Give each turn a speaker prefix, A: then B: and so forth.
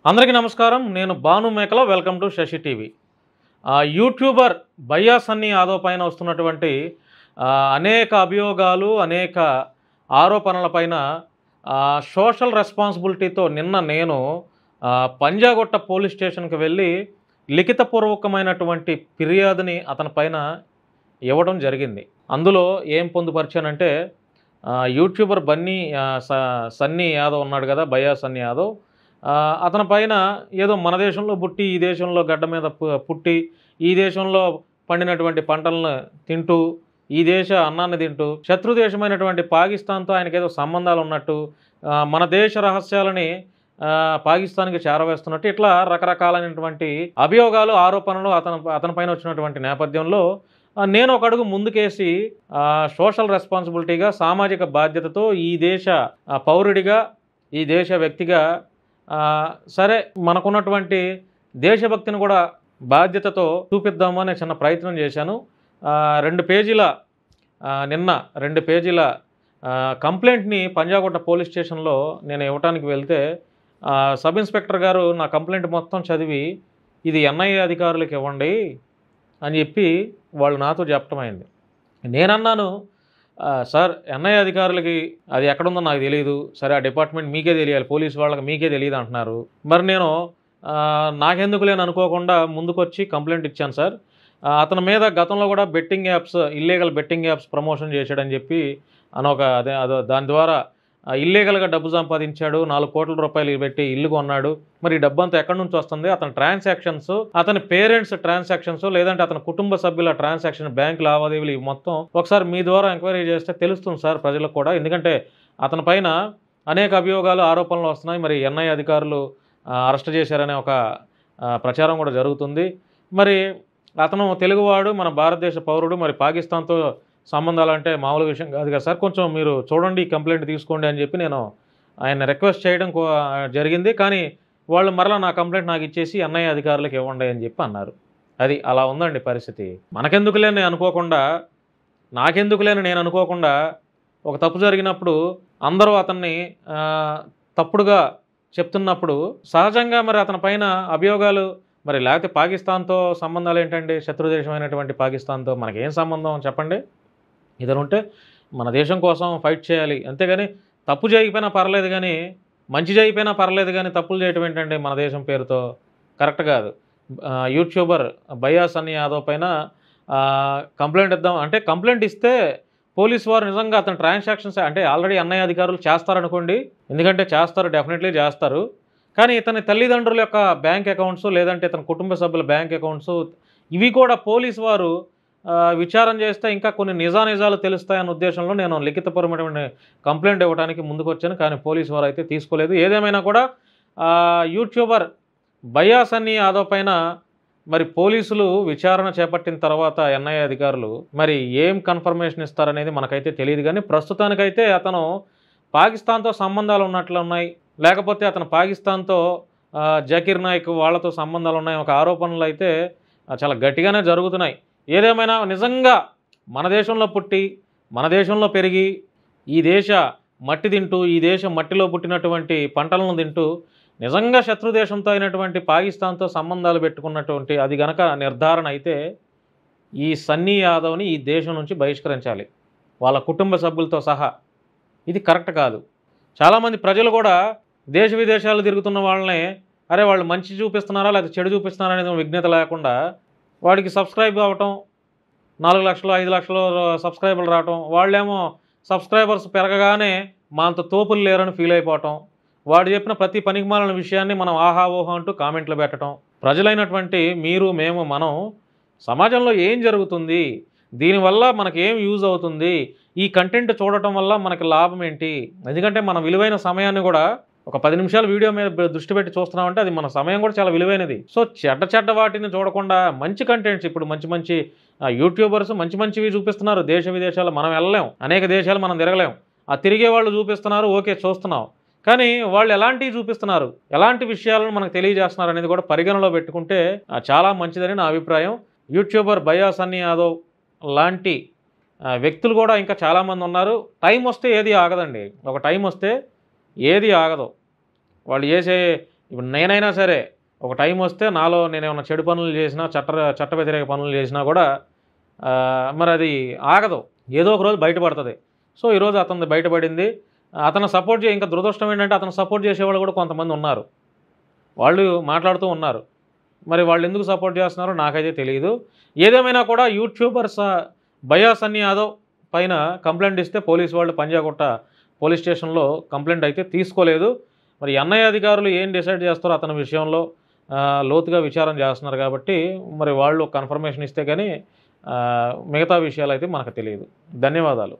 A: అందరికీ నమస్కారం. నేను Bhanu Mekala. Welcome to Shashi TV. YouTuber బయ్యా సన్నీ యాదవ్ పైన వస్తున్నటువంటి అనేక అభియోగాలు, అనేక ఆరోపణలపైన సోషల్ రెస్పాన్సిబిలిటీతో నిన్న నేను పంజాగుట్ట పోలీస్ స్టేషన్కి వెళ్ళి లిఖితపూర్వకమైనటువంటి ఫిర్యాదుని అతని పైన ఇవ్వడం జరిగింది. అందులో ఏం పొందుపరిచానంటే యూట్యూబర్ సన్నీ యాదవ్ ఉన్నాడు కదా, బయ్యా సన్నీ యాదవ్, అతని పైన ఏదో మన దేశంలో పుట్టి ఈ దేశంలో గడ్డ మీద పుట్టి ఈ దేశంలో పండినటువంటి పంటలను తింటూ ఈ దేశ అన్నాన్ని తింటూ శత్రు దేశమైనటువంటి పాకిస్తాన్తో ఆయనకి ఏదో సంబంధాలు ఉన్నట్టు, మన దేశ రహస్యాలని పాకిస్తాన్కి చేరవేస్తున్నట్టు, ఇట్లా రకరకాలైనటువంటి అభియోగాలు, ఆరోపణలు అతని పైన వచ్చినటువంటి నేపథ్యంలో నేను ఒక అడుగు ముందుకేసి సోషల్ రెస్పాన్సిబిలిటీగా, సామాజిక బాధ్యతతో ఈ దేశ పౌరుడిగా, ఈ దేశ వ్యక్తిగా సరే మనకున్నటువంటి దేశభక్తిని కూడా బాధ్యతతో చూపిద్దాము అనే చిన్న ప్రయత్నం చేశాను. 2 పేజీల నిన్న 2 పేజీల కంప్లైంట్ని పంజాగుట్ట పోలీస్ స్టేషన్లో నేను ఇవ్వటానికి వెళ్తే సబ్ ఇన్స్పెక్టర్ గారు నా కంప్లైంట్ మొత్తం చదివి ఇది ఎన్ఐఏ అధికారులకు ఇవ్వండి అని చెప్పి వాళ్ళు నాతో చెప్పటమైంది. నేనన్నాను, సార్ ఎన్ఐఏ అధికారులకి అది ఎక్కడుందో నాకు తెలియదు, సరే ఆ డిపార్ట్మెంట్ మీకే తెలియాలి, పోలీసు వాళ్ళకి మీకే తెలియదు అంటున్నారు. మరి నేను నాకెందుకు లేని అనుకోకుండా ముందుకొచ్చి కంప్లైంట్ ఇచ్చాను సార్. అతని మీద గతంలో కూడా betting apps, illegal betting apps promotion చేశాడని చెప్పి దాని ద్వారా ఇల్లీగల్గా డబ్బు సంపాదించాడు, 4 కోట్ల రూపాయలు పెట్టి ఇల్లు కొన్నాడు. మరి ఈ డబ్బు అంతా ఎక్కడి నుంచి వస్తుంది? అతని ట్రాన్సాక్షన్స్, అతని పేరెంట్స్ ట్రాన్సాక్షన్స్, లేదంటే అతని కుటుంబ సభ్యుల ట్రాన్సాక్షన్, బ్యాంక్ లావాదేవీలు ఇవి మొత్తం ఒకసారి మీ ద్వారా ఎంక్వైరీ చేస్తే తెలుస్తుంది సార్ ప్రజలకు కూడా. ఎందుకంటే అతని పైన అనేక అభియోగాలు, ఆరోపణలు వస్తున్నాయి. మరి ఎన్ఐఏ అధికారులు అరెస్ట్ చేశారనే ఒక ప్రచారం కూడా జరుగుతుంది. మరి అతను తెలుగువాడు, మన భారతదేశ పౌరుడు, మరి పాకిస్తాన్తో సంబంధాలు అంటే మామూలు విషయం కాదు కదా సార్, కొంచెం మీరు చూడండి, ఈ కంప్లైంట్ తీసుకోండి అని చెప్పి నేను ఆయన రిక్వెస్ట్ చేయడం జరిగింది. కానీ వాళ్ళు మరలా నా కంప్లైంట్ నాకు ఇచ్చేసి ఎన్ఐఏ అధికారులకు ఇవ్వండి అని చెప్పి అన్నారు. అది అలా ఉందండి పరిస్థితి. మనకెందుకులేని అనుకోకుండా, నాకెందుకులేని నేను అనుకోకుండా ఒక తప్పు జరిగినప్పుడు అందరూ అతన్ని తప్పుడుగా చెప్తున్నప్పుడు సహజంగా మరి అతని పైన అభియోగాలు, మరి లేకపోతే పాకిస్తాన్తో సంబంధాలు ఏంటండి? శత్రుదేశమైనటువంటి పాకిస్తాన్తో మనకేం సంబంధం చెప్పండి? ఏదైనా ఉంటే మన దేశం కోసం ఫైట్ చేయాలి, అంతేగాని తప్పు చేయకపోయినా పర్లేదు కానీ, మంచి చేయకపోయినా పర్లేదు కానీ తప్పులు చేయటం ఏంటండి మన దేశం పేరుతో? కరెక్ట్ కాదు. యూట్యూబర్ బయ్యా సన్నీ యాదవ్ పైన కంప్లైంట్ ఇద్దాం అంటే, కంప్లైంట్ ఇస్తే పోలీసు వారు నిజంగా అతని ట్రాన్సాక్షన్స్ అంటే ఆల్రెడీ ఎన్ఐఏ అధికారులు చేస్తారనుకోండి, ఎందుకంటే చేస్తారు, డెఫినెట్లీ చేస్తారు. కానీ ఇతని తల్లిదండ్రుల యొక్క బ్యాంక్ అకౌంట్స్, లేదంటే ఇతని కుటుంబ సభ్యుల బ్యాంక్ అకౌంట్స్, ఇవి కూడా పోలీసు వారు విచారణ చేస్తే ఇంకా కొన్ని నిజానిజాలు తెలుస్తాయన్న ఉద్దేశంలో నేను లిఖితపరమైన కంప్లైంట్ ఇవ్వడానికి ముందుకు వచ్చాను. కానీ పోలీసు వారు అయితే తీసుకోలేదు. ఏదేమైనా కూడా యూట్యూబర్ బయ్యా సన్నీ యాదవ్ పైన మరి పోలీసులు విచారణ చేపట్టిన తర్వాత ఎన్ఐఏ అధికారులు మరి ఏం కన్ఫర్మేషన్ ఇస్తారనేది మనకైతే తెలియదు. కానీ ప్రస్తుతానికైతే అతను పాకిస్తాన్తో సంబంధాలు ఉన్నట్లు ఉన్నాయి, లేకపోతే అతను పాకిస్తాన్తో జకీర్ నాయక్ వాళ్ళతో సంబంధాలు ఉన్నాయి, ఒక ఆరోపణలు అయితే చాలా గట్టిగానే జరుగుతున్నాయి. ఏదేమైనా నిజంగా మన దేశంలో పుట్టి, మన దేశంలో పెరిగి, ఈ దేశ మట్టి తింటూ, ఈ దేశ మట్టిలో పుట్టినటువంటి పంటలను తింటూ, నిజంగా శత్రుదేశంతో అయినటువంటి పాకిస్తాన్తో సంబంధాలు పెట్టుకున్నటువంటి అది గనక నిర్ధారణ అయితే ఈ సన్నీ యాదవ్ని ఈ దేశం నుంచి బహిష్కరించాలి, వాళ్ళ కుటుంబ సభ్యులతో సహా. ఇది కరెక్ట్ కాదు. చాలామంది ప్రజలు కూడా దేశ విదేశాలు తిరుగుతున్న వాళ్ళని, అరే వాళ్ళు మంచి చూపిస్తున్నారా లేకపోతే చెడు చూపిస్తున్నారా అనేది విజ్ఞత లేకుండా వాడికి సబ్స్క్రైబ్ అవ్వటం, 4 లక్షలు 5 లక్షలు సబ్స్క్రైబర్లు రావటం, వాళ్ళేమో సబ్స్క్రైబర్స్ పెరగగానే మా అంత తోపులు లేరని ఫీల్ అయిపోవటం, వాడు చెప్పిన ప్రతి పనికిమాలిన విషయాన్ని మనం ఆహా ఓహో అంటూ కామెంట్లు పెట్టడం. ప్రజలైనటువంటి మీరు, మేము, మనం సమాజంలో ఏం జరుగుతుంది, దీనివల్ల మనకి ఏం యూజ్ అవుతుంది, ఈ కంటెంట్ చూడటం వల్ల మనకి లాభం ఏంటి? ఎందుకంటే మన విలువైన సమయాన్ని కూడా ఒక 10 నిమిషాలు వీడియో మీద దృష్టి పెట్టి చూస్తున్నామంటే అది మన సమయం కూడా చాలా విలువైనది. సో చెడ్డ వాటిని చూడకుండా మంచి కంటెంట్స్, ఇప్పుడు మంచి యూట్యూబర్స్ మంచివి చూపిస్తున్నారు. దేశ విదేశాలు మనం వెళ్ళలేం, అనేక దేశాలు మనం తిరగలేం, ఆ తిరిగే వాళ్ళు చూపిస్తున్నారు, ఓకే చూస్తున్నాం. కానీ వాళ్ళు ఎలాంటివి చూపిస్తున్నారు, ఎలాంటి విషయాలను మనకు తెలియజేస్తున్నారు అనేది కూడా పరిగణలో పెట్టుకుంటే చాలా మంచిదని నా అభిప్రాయం. యూట్యూబర్ బయ్యా సన్నీ యాదవ్ లాంటి వ్యక్తులు కూడా ఇంకా చాలామంది ఉన్నారు. టైం వస్తే ఏది ఆగదండి. ఒక టైం వస్తే ఏది ఆగదు. వాళ్ళు చేసే ఇప్పుడు నేనైనా సరే ఒక టైం వస్తే నాలో నేనేమన్నా చెడు పనులు చేసినా, చట్ట వ్యతిరేక పనులు చేసినా కూడా మరి అది ఆగదు. ఏదో ఒక రోజు బయటపడుతుంది. సో, ఈరోజు అతనిది బయటపడింది. అతను సపోర్ట్ ఇంకా దురదృష్టం ఏంటంటే అతను సపోర్ట్ చేసేవాళ్ళు కూడా కొంతమంది ఉన్నారు. వాళ్ళు మాట్లాడుతూ ఉన్నారు. మరి వాళ్ళు ఎందుకు సపోర్ట్ చేస్తున్నారో నాకైతే తెలీదు. ఏదేమైనా కూడా యూట్యూబర్స్ బయ్యా సన్నీ యాదవ్ పైన కంప్లెయింట్ ఇస్తే పోలీసు వాళ్ళు పంజాగుట్ట పోలీస్ స్టేషన్‌లో కంప్లెయింట్ అయితే తీసుకోలేదు. మరి ఎన్ఐఏ అధికారులు ఏం డిసైడ్ చేస్తారో అతని విషయంలో లోతుగా విచారణ చేస్తున్నారు కాబట్టి మరి వాళ్ళు కన్ఫర్మేషన్ ఇస్తే గానీ మిగతా విషయాలైతే మనకు తెలీదు. ధన్యవాదాలు.